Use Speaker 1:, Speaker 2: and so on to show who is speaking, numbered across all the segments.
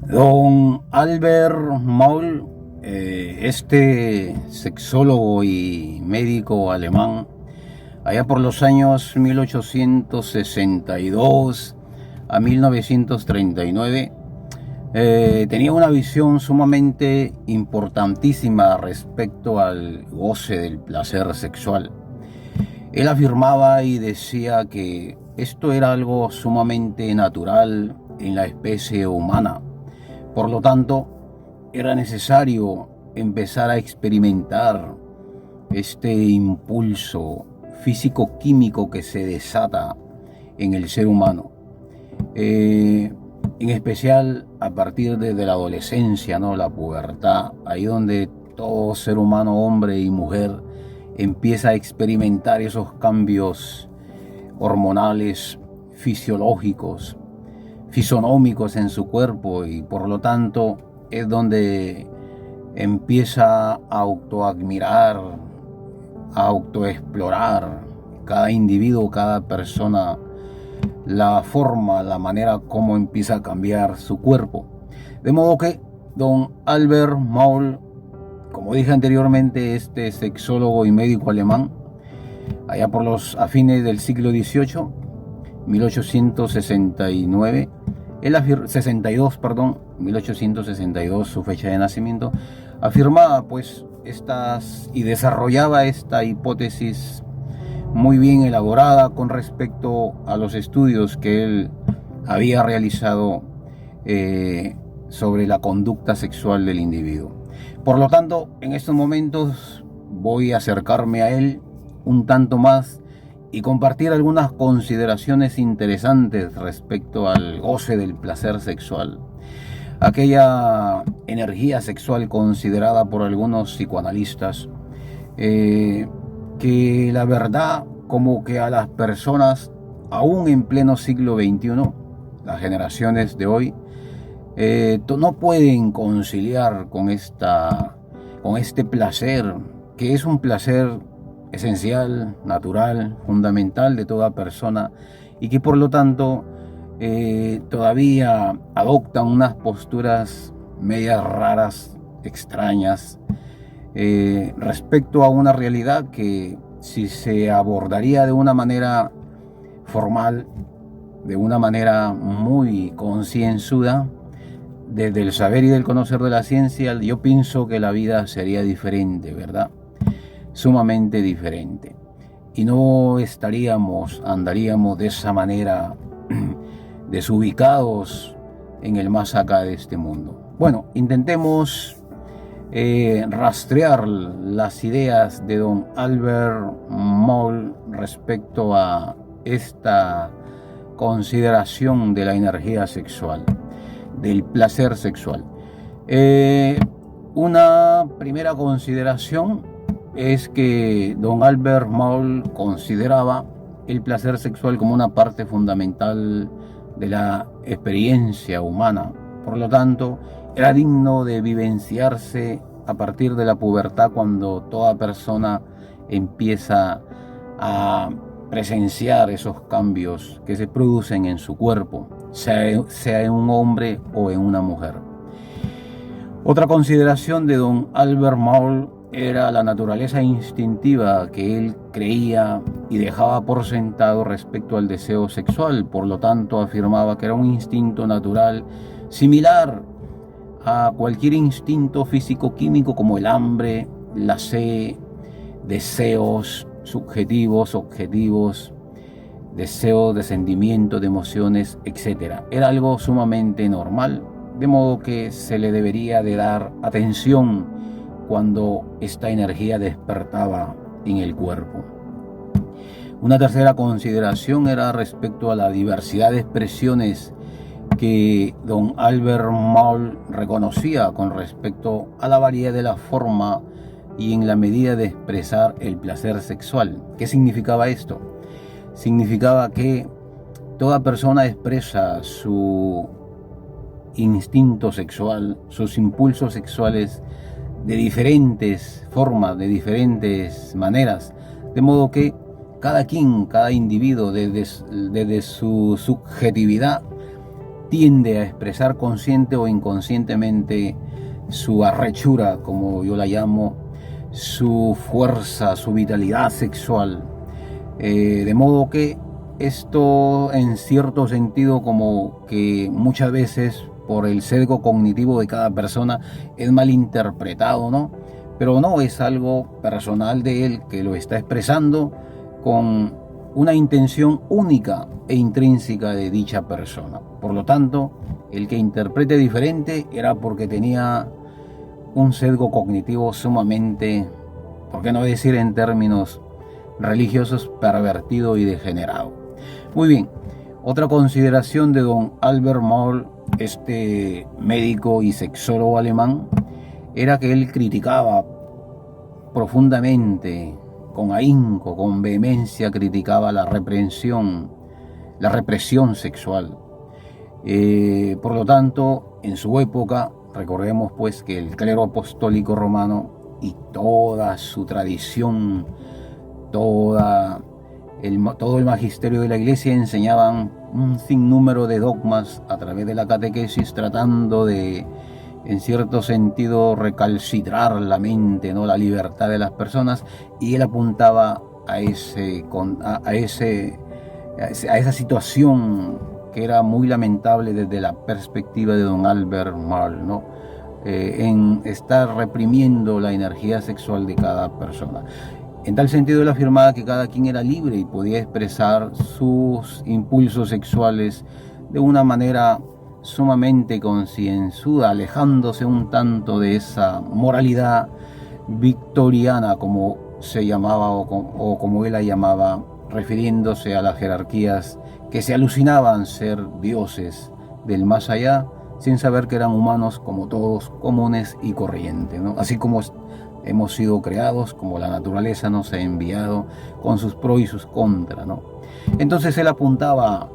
Speaker 1: Don Albert Maul, este sexólogo y médico alemán, allá por los años 1862 a 1939, tenía una visión sumamente importantísima respecto al goce del placer sexual. Él afirmaba y decía que esto era algo sumamente natural en la especie humana. Por lo tanto, era necesario empezar a experimentar este impulso físico-químico que se desata en el ser humano. En especial a partir de la adolescencia, ¿no? La pubertad, ahí donde todo ser humano, hombre y mujer, empieza a experimentar esos cambios hormonales, fisiológicos, fisonómicos en su cuerpo, y por lo tanto es donde empieza a autoadmirar, a autoexplorar cada individuo, cada persona, la forma, la manera como empieza a cambiar su cuerpo. De modo que don Albert Maul, como dije anteriormente, este sexólogo y médico alemán, allá por a fines del siglo XVIII, 1869, 1862, su fecha de nacimiento, afirmaba pues estas y desarrollaba esta hipótesis muy bien elaborada con respecto a los estudios que él había realizado sobre la conducta sexual del individuo. Por lo tanto, en estos momentos voy a acercarme a él un tanto más y compartir algunas consideraciones interesantes respecto al goce del placer sexual, aquella energía sexual considerada por algunos psicoanalistas que la verdad como que a las personas aún en pleno siglo XXI, las generaciones de hoy, no pueden conciliar con este placer, que es un placer esencial, natural, fundamental de toda persona, y que por lo tanto todavía adoptan unas posturas medias raras, extrañas, respecto a una realidad que, si se abordaría de una manera formal, de una manera muy concienzuda, desde el saber y del conocer de la ciencia, yo pienso que la vida sería diferente, ¿verdad? Sumamente diferente. Y no andaríamos de esa manera desubicados en el más acá de este mundo. Bueno, intentemos rastrear las ideas de don Albert Moll respecto a esta consideración de la energía sexual, del placer sexual. Una primera consideración es que don Albert Moll consideraba el placer sexual como una parte fundamental de la experiencia humana. Por lo tanto, era digno de vivenciarse a partir de la pubertad, cuando toda persona empieza a presenciar esos cambios que se producen en su cuerpo, sea en un hombre o en una mujer. Otra consideración de don Albert Moll era la naturaleza instintiva que él creía y dejaba por sentado respecto al deseo sexual. Por lo tanto, afirmaba que era un instinto natural similar a cualquier instinto físico-químico, como el hambre, la sed, deseos subjetivos, objetivos, deseos de sentimientos, de emociones, etc. Era algo sumamente normal, de modo que se le debería de dar atención cuando esta energía despertaba en el cuerpo. Una tercera consideración era respecto a la diversidad de expresiones que don Albert Moll reconocía con respecto a la variedad de la forma y en la medida de expresar el placer sexual. ¿Qué significaba esto? Significaba que toda persona expresa su instinto sexual, sus impulsos sexuales de diferentes formas, de diferentes maneras, de modo que cada individuo desde su subjetividad tiende a expresar consciente o inconscientemente su arrechura, como yo la llamo, su fuerza, su vitalidad sexual. De modo que esto, en cierto sentido, como que muchas veces por el sesgo cognitivo de cada persona es malinterpretado, ¿no? Pero no, es algo personal de él que lo está expresando con una intención única e intrínseca de dicha persona. Por lo tanto, el que interprete diferente era porque tenía un sesgo cognitivo sumamente, por qué no decir en términos religiosos, pervertido y degenerado. Muy bien, otra consideración de don Albert Moll, este médico y sexólogo alemán, era que él criticaba profundamente, con ahínco, con vehemencia, criticaba la represión sexual. Por lo tanto, en su época, recordemos pues que el clero apostólico romano y toda su tradición, todo el magisterio de la iglesia enseñaban un sinnúmero de dogmas a través de la catequesis, tratando de, en cierto sentido, recalcitrar la mente, ¿no?, la libertad de las personas, y él apuntaba a esa situación que era muy lamentable desde la perspectiva de don Albert Moll, ¿no? En estar reprimiendo la energía sexual de cada persona. En tal sentido, él afirmaba que cada quien era libre y podía expresar sus impulsos sexuales de una manera sumamente concienzuda, alejándose un tanto de esa moralidad victoriana, como se llamaba o como él la llamaba, refiriéndose a las jerarquías que se alucinaban ser dioses del más allá, sin saber que eran humanos como todos, comunes y corrientes, ¿no? Así como hemos sido creados, como la naturaleza nos ha enviado, con sus pros y sus contras, ¿no? Entonces él apuntaba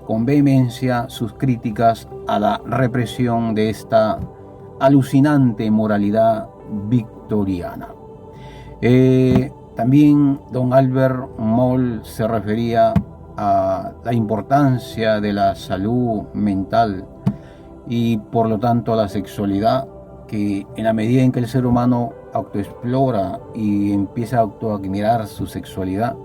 Speaker 1: con vehemencia sus críticas a la represión de esta alucinante moralidad victoriana. También don Albert Moll se refería a la importancia de la salud mental y por lo tanto a la sexualidad, que en la medida en que el ser humano autoexplora y empieza a autoadmirar su sexualidad,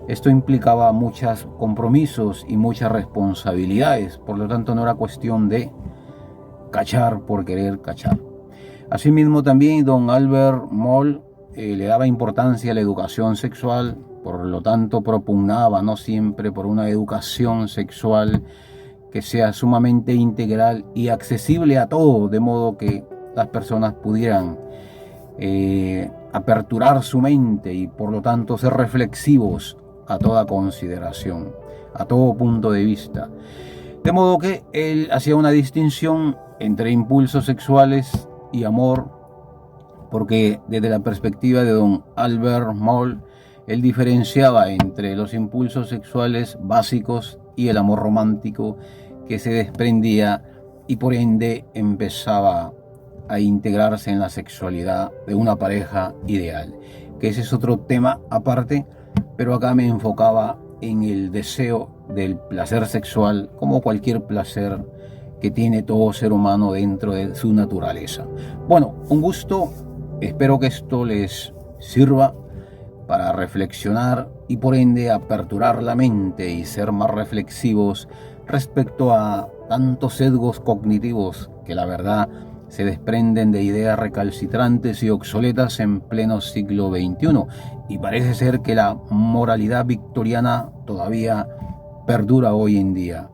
Speaker 1: esto implicaba muchos compromisos y muchas responsabilidades. Por lo tanto, no era cuestión de cachar por querer cachar. Asimismo, también don Albert Moll le daba importancia a la educación sexual. Por lo tanto, propugnaba no siempre por una educación sexual que sea sumamente integral y accesible a todos, de modo que las personas pudieran aperturar su mente y por lo tanto ser reflexivos a toda consideración, a todo punto de vista. De modo que él hacía una distinción entre impulsos sexuales y amor, porque desde la perspectiva de don Albert Moll, él diferenciaba entre los impulsos sexuales básicos y el amor romántico que se desprendía y por ende empezaba a integrarse en la sexualidad de una pareja ideal, que ese es otro tema aparte, pero acá me enfocaba en el deseo del placer sexual como cualquier placer que tiene todo ser humano dentro de su naturaleza. Bueno, un gusto, espero que esto les sirva para reflexionar y por ende aperturar la mente y ser más reflexivos respecto a tantos sesgos cognitivos que la verdad se desprenden de ideas recalcitrantes y obsoletas en pleno siglo XXI, y parece ser que la moralidad victoriana todavía perdura hoy en día.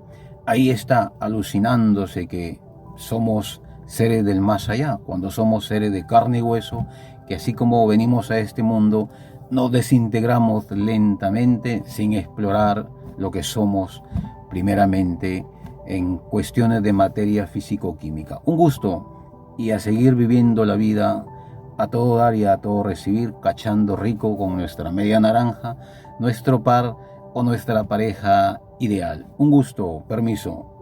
Speaker 1: Ahí está alucinándose que somos seres del más allá, cuando somos seres de carne y hueso, que así como venimos a este mundo, nos desintegramos lentamente sin explorar lo que somos primeramente en cuestiones de materia físico-química. Un gusto, y a seguir viviendo la vida a todo dar y a todo recibir, cachando rico con nuestra media naranja, nuestro par o nuestra pareja ideal. Un gusto, permiso.